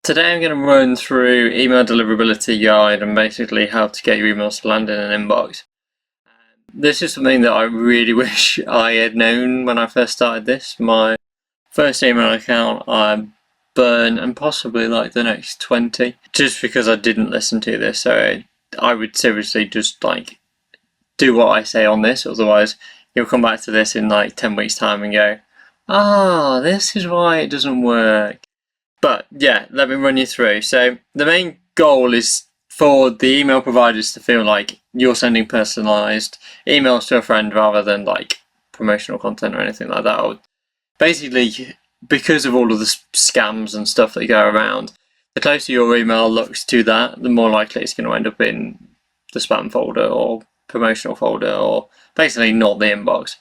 Today I'm going to run through email deliverability guide and basically how to get your emails to land in an inbox. This is something that I really wish I had known when I first started this. My first email account I burned, and possibly like the next 20, just because I didn't listen to this. So I would seriously just like do what I say on this, otherwise you'll come back to this in like 10 weeks time and go, this is why it doesn't work. But yeah, let me run you through. So the main goal is for the email providers to feel like you're sending personalized emails to a friend rather than like promotional content or anything like that. Or basically, because of all of the scams and stuff that go around, the closer your email looks to that, the more likely it's going to end up in the spam folder or promotional folder, or basically not the inbox.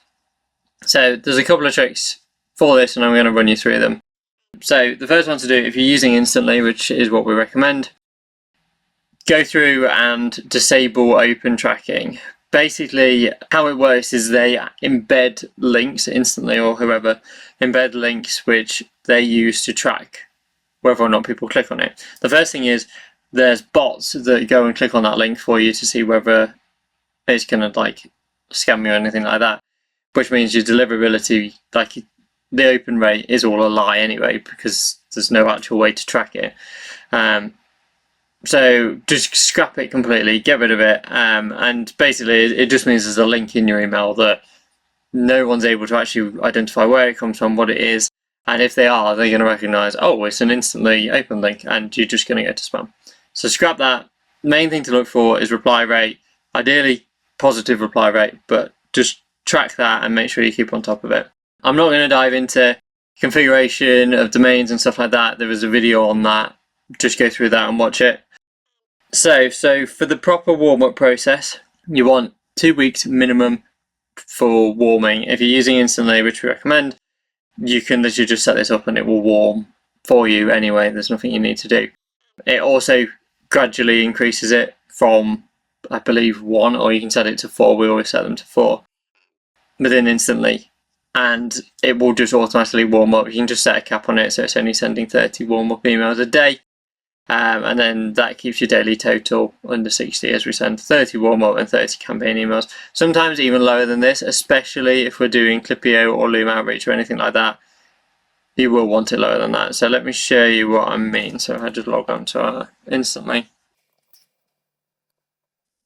So there's a couple of tricks for this, and I'm going to run you through them. So the first one to do, if you're using Instantly, which is what we recommend, go through and disable open tracking. Basically, how it works is they embed links, Instantly or whoever, embed links which they use to track whether or not people click on it. The first thing is there's bots that go and click on that link for you to see whether it's going to like scam you or anything like that, which means your deliverability, like the open rate, is all a lie anyway, because there's no actual way to track it. So just scrap it completely, get rid of it, and basically it just means there's a link in your email that no one's able to actually identify where it comes from, what it is, and if they are, they're going to recognize, oh, it's an Instantly open link, and you're just going to go to spam. So scrap that. Main thing to look for is reply rate, ideally positive reply rate, but just track that and make sure you keep on top of it. I'm not going to dive into configuration of domains and stuff like that. There is a video on that. Just go through that and watch it. So for the proper warm-up process, you want 2 weeks minimum for warming. If you're using Instantly, which we recommend, you can literally just set this up and it will warm for you anyway. There's nothing you need to do. It also gradually increases it from, I believe, 1, or you can set it to 4. We always set them to 4 within Instantly. And it will just automatically warm up. You can just set a cap on it, so it's only sending 30 warm-up emails a day. And then that keeps your daily total under 60 as we send 30 warm-up and 30 campaign emails. Sometimes even lower than this, especially if we're doing Clipio or Loom Outreach or anything like that. You will want it lower than that. So let me show you what I mean. So I just log on to our Instantly.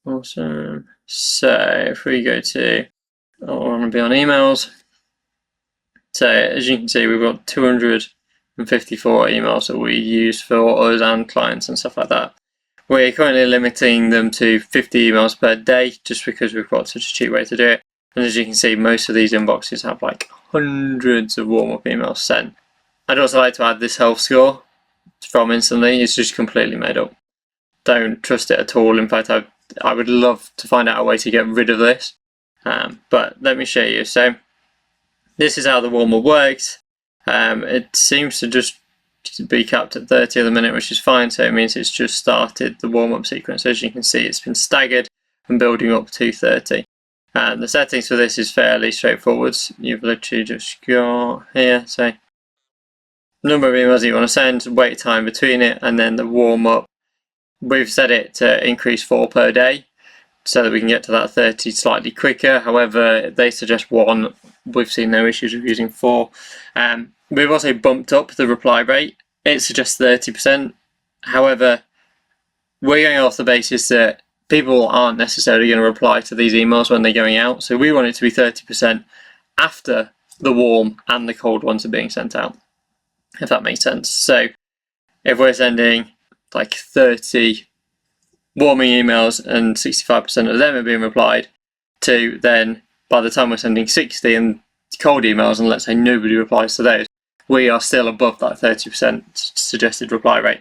Awesome. So if we go to, I want to be on emails. So as you can see, we've got 254 emails that we use for us and clients and stuff like that. We're currently limiting them to 50 emails per day, just because we've got such a cheap way to do it. And as you can see, most of these inboxes have like hundreds of warm-up emails sent. I'd also like to add this health score from Instantly. It's just completely made up. Don't trust it at all. In fact, I would love to find out a way to get rid of this. But let me show you. So this is how the warm-up works. It seems to just be capped at 30 at the minute, which is fine. So it means it's just started the warm-up sequence. As you can see, it's been staggered and building up to 30. And the settings for this is fairly straightforward. You've literally just got here, so number of emails that you want to send, wait time between it, and then the warm-up. We've set it to increase 4 per day, so that we can get to that 30 slightly quicker. However, they suggest 1. We've seen no issues with using 4. We've also bumped up the reply rate. It suggests 30%. However, we're going off the basis that people aren't necessarily going to reply to these emails when they're going out. So we want it to be 30% after the warm and the cold ones are being sent out, if that makes sense. So if we're sending like 30 warming emails and 65% of them are being replied to, then by the time we're sending 60 and cold emails, and let's say nobody replies to those, we are still above that 30% suggested reply rate,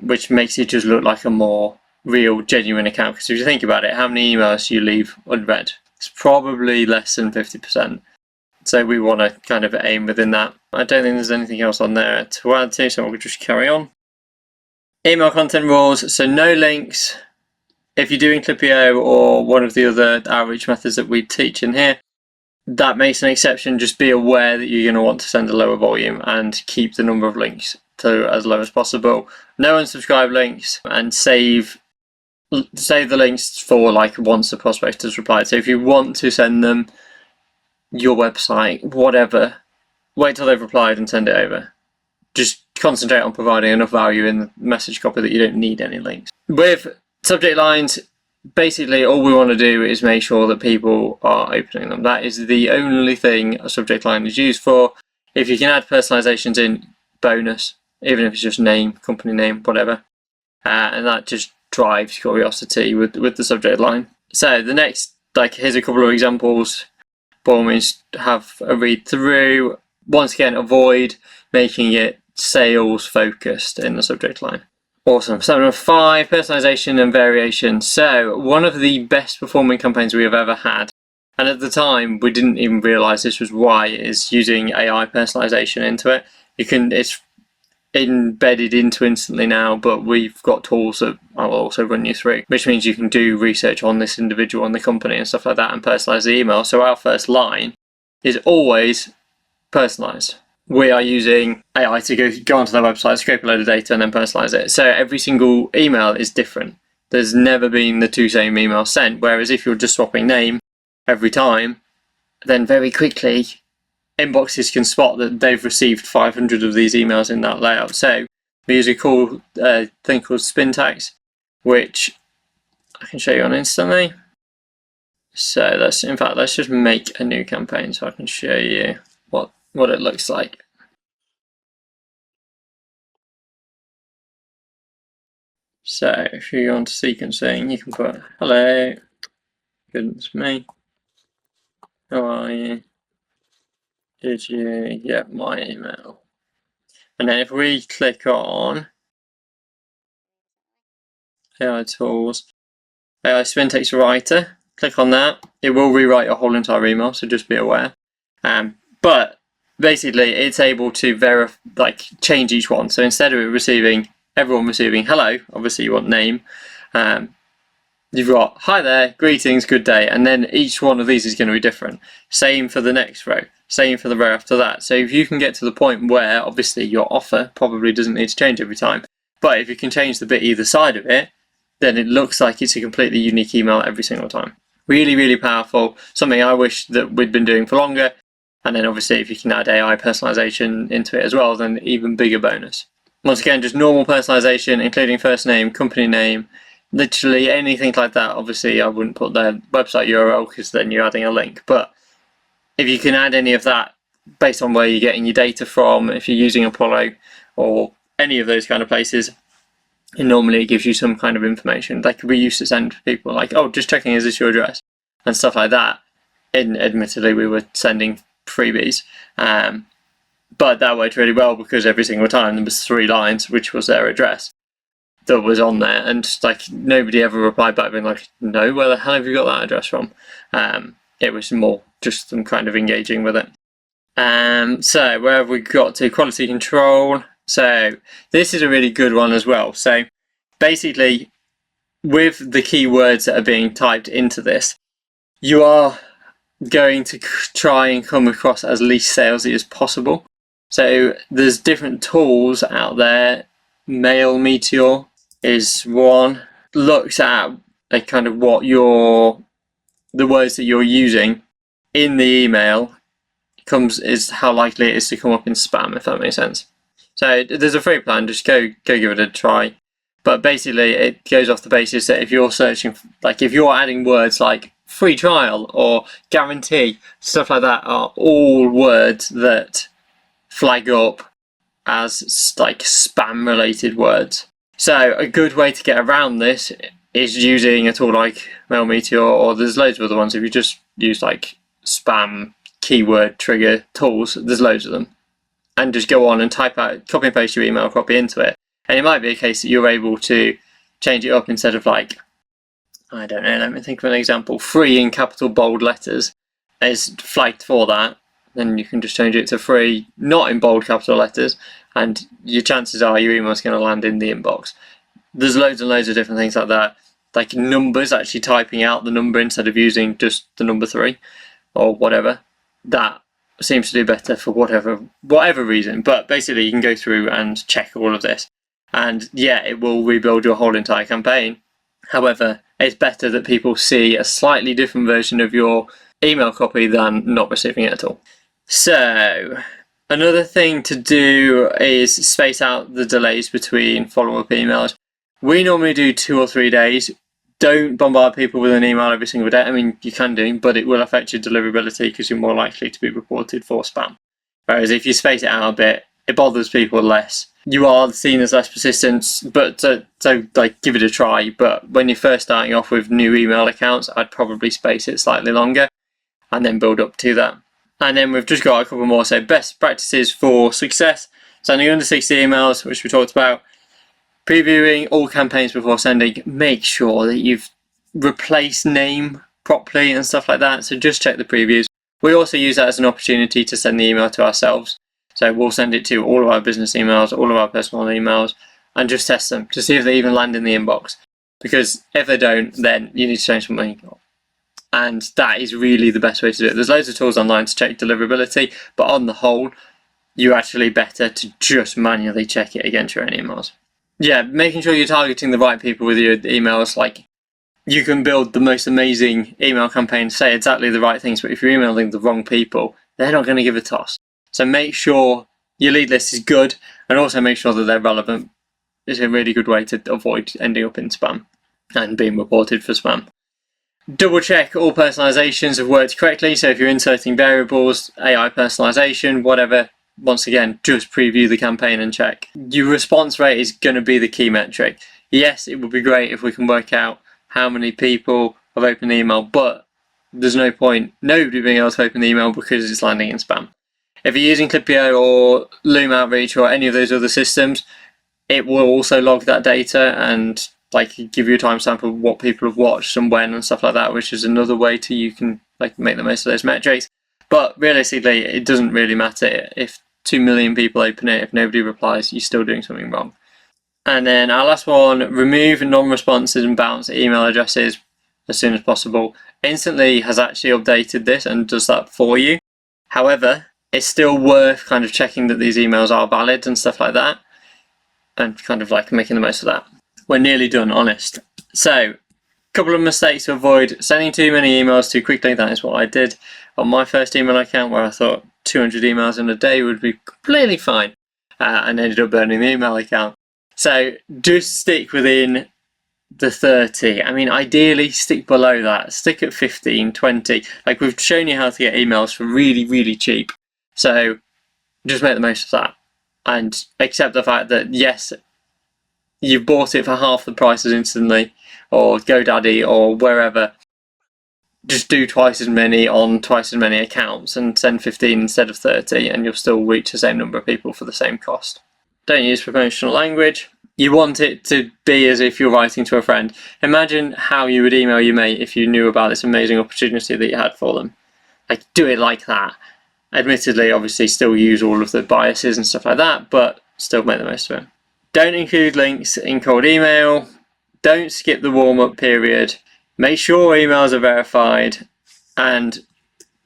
which makes it just look like a more real, genuine account. Because if you think about it, how many emails do you leave unread? It's probably less than 50%. So we want to kind of aim within that. I don't think there's anything else on there to add to, so we'll just carry on. Email content rules, so no links. If you're doing Clipio or one of the other outreach methods that we teach in here, that makes an exception. Just be aware that you're going to want to send a lower volume and keep the number of links to as low as possible. No unsubscribe links, and save the links for like once the prospect has replied. So if you want to send them your website, whatever, wait till they've replied and send it over. Just concentrate on providing enough value in the message copy that you don't need any links. With subject lines, basically all we want to do is make sure that people are opening them. That is the only thing a subject line is used for. If you can add personalizations in, bonus, even if it's just name, company name, whatever. And that just drives curiosity with the subject line. So the next, here's a couple of examples. By all means, have a read through. Once again, avoid making it sales focused in the subject line. Awesome. So number 5, personalization and variation. So one of the best performing campaigns we have ever had, and at the time we didn't even realize this was why, is using AI personalization into it. It's embedded into Instantly now, but we've got tools that I will also run you through, which means you can do research on this individual and the company and stuff like that and personalize the email. So our first line is always personalized. We are using AI to go onto their website, scrape a load of data, and then personalize it. So every single email is different. There's never been the 2 same emails sent. Whereas if you're just swapping name every time, then very quickly inboxes can spot that they've received 500 of these emails in that layout. So we use a cool thing called spin tags, which I can show you on Instantly. So let's just make a new campaign so I can show you what it looks like. So if you go on to sequencing, you can put, hello, goodness me, how are you? Did you get my email? And then if we click on AI Tools, AI Spin Text Writer, click on that, it will rewrite your whole entire email, so just be aware. But basically it's able to change each one. So instead of everyone receiving hello, obviously you want name, you've got hi there, greetings, good day, and then each one of these is going to be different. Same for the next row, same for the row after that. So if you can get to the point where obviously your offer probably doesn't need to change every time, but if you can change the bit either side of it, then it looks like it's a completely unique email every single time. Really, really powerful, something I wish that we'd been doing for longer. And then obviously if you can add AI personalization into it as well, then even bigger bonus. Once again, just normal personalization, including first name, company name, literally anything like that. Obviously I wouldn't put their website URL because then you're adding a link, but if you can add any of that based on where you're getting your data from, if you're using Apollo or any of those kind of places, and normally it gives you some kind of information. Like we used to send people like, oh, just checking, is this your address? And stuff like that. And admittedly we were sending freebies, but that worked really well because every single time there was 3 lines, which was their address, that was on there, and nobody ever replied back being like, no, where the hell have you got that address from? It was more just them kind of engaging with it. So where have we got to? Quality control. So this is a really good one as well. So basically with the keywords that are being typed into this, you are going to try and come across as least salesy as possible. So there's different tools out there. Mail Meteor is one. Looks at kind of what the words that you're using in the email is how likely it is to come up in spam, if that makes sense. So there's a free plan, just go give it a try. But basically it goes off the basis that if you're searching, if you're adding words like free trial or guarantee, stuff like that are all words that flag up as spam related words. So a good way to get around this is using a tool like Mail Meteor, or there's loads of other ones. If you just use spam keyword trigger tools, there's loads of them, and just go on and type out, copy and paste your email copy into it, and it might be a case that you're able to change it up. Instead of I don't know, let me think of an example, free in capital bold letters is flagged for that, then you can just change it to free not in bold capital letters, and your chances are your email is going to land in the inbox. There's loads and loads of different things like that, like numbers, actually typing out the number instead of using just the number 3 or whatever. That seems to do better for whatever reason. But basically, you can go through and check all of this, and yeah, it will rebuild your whole entire campaign. However, it's better that people see a slightly different version of your email copy than not receiving it at all. So another thing to do is space out the delays between follow-up emails. We normally do 2 or 3 days. Don't bombard people with an email every single day. I mean, you can do, but it will affect your deliverability because you're more likely to be reported for spam. Whereas if you space it out a bit, it bothers people less. You are seen as less persistent, but so like give it a try. But when you're first starting off with new email accounts, I'd probably space it slightly longer and then build up to that. And then we've just got a couple more. So best practices for success. Sending under 60 emails, which we talked about. Previewing all campaigns before sending. Make sure that you've replaced name properly and stuff like that. So just check the previews. We also use that as an opportunity to send the email to ourselves. So we'll send it to all of our business emails, all of our personal emails, and just test them to see if they even land in the inbox. Because if they don't, then you need to change something. And that is really the best way to do it. There's loads of tools online to check deliverability, but on the whole, you're actually better to just manually check it against your own emails. Yeah, making sure you're targeting the right people with your emails. Like, you can build the most amazing email campaign, say exactly the right things, but if you're emailing the wrong people, they're not going to give a toss. So make sure your lead list is good, and also make sure that they're relevant. It's a really good way to avoid ending up in spam and being reported for spam. Double check all personalizations have worked correctly. So if you're inserting variables, AI personalization, whatever, once again, just preview the campaign and check. Your response rate is going to be the key metric. Yes, it would be great if we can work out how many people have opened the email, but there's no point nobody being able to open the email because it's landing in spam. If you're using Clipio or Loom Outreach or any of those other systems, it will also log that data and like give you a timestamp of what people have watched and when and stuff like that, which is another way to you can like make the most of those metrics. But realistically, it doesn't really matter if 2 million people open it. If nobody replies, you're still doing something wrong. And then our last one, remove non-responses and bounce email addresses as soon as possible. Instantly has actually updated this and does that for you. However, it's still worth kind of checking that these emails are valid and stuff like that, and kind of like making the most of that. We're nearly done, honest. So, a couple of mistakes to avoid. Sending too many emails too quickly. That is what I did on my first email account, where I thought 200 emails in a day would be completely fine, and ended up burning the email account. So just stick within the 30. I mean, ideally stick below that. Stick at 15, 20. Like, we've shown you how to get emails for really, really cheap. So just make the most of that and accept the fact that yes, you've bought it for half the prices instantly, or GoDaddy or wherever. Just do twice as many on twice as many accounts and send 15 instead of 30, and you'll still reach the same number of people for the same cost. Don't use promotional language. You want it to be as if you're writing to a friend. Imagine how you would email your mate if you knew about this amazing opportunity that you had for them. Like, do it like that. Admittedly, obviously, still use all of the biases and stuff like that, but still make the most of it. Don't include links in cold email. Don't skip the warm-up period. Make sure emails are verified, and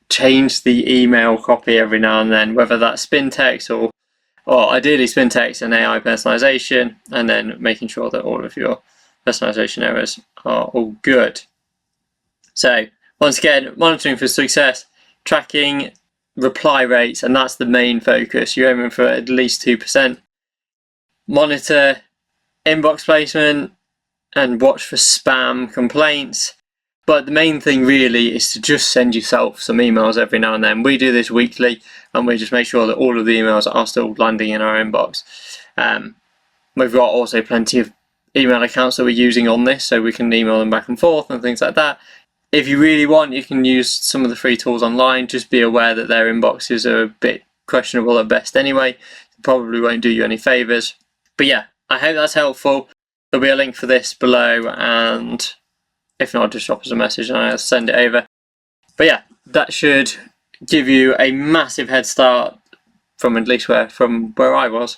change the email copy every now and then, whether that's spin text or ideally spin text and AI personalization, and then making sure that all of your personalization errors are all good. So once again, monitoring for success, tracking reply rates, and that's the main focus. You're aiming for at least 2%. Monitor inbox placement and watch for spam complaints. But the main thing really is to just send yourself some emails every now and then. We do this weekly, and we just make sure that all of the emails are still landing in our inbox. We've got also plenty of email accounts that we're using on this, so we can email them back and forth and things like that. If you really want, you can use some of the free tools online. Just be aware that their inboxes are a bit questionable at best anyway. It probably won't do you any favors. But yeah, I hope that's helpful. There'll be a link for this below, and if not, just drop us a message and I'll send it over. But yeah, that should give you a massive head start from at least from where I was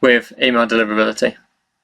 with email deliverability.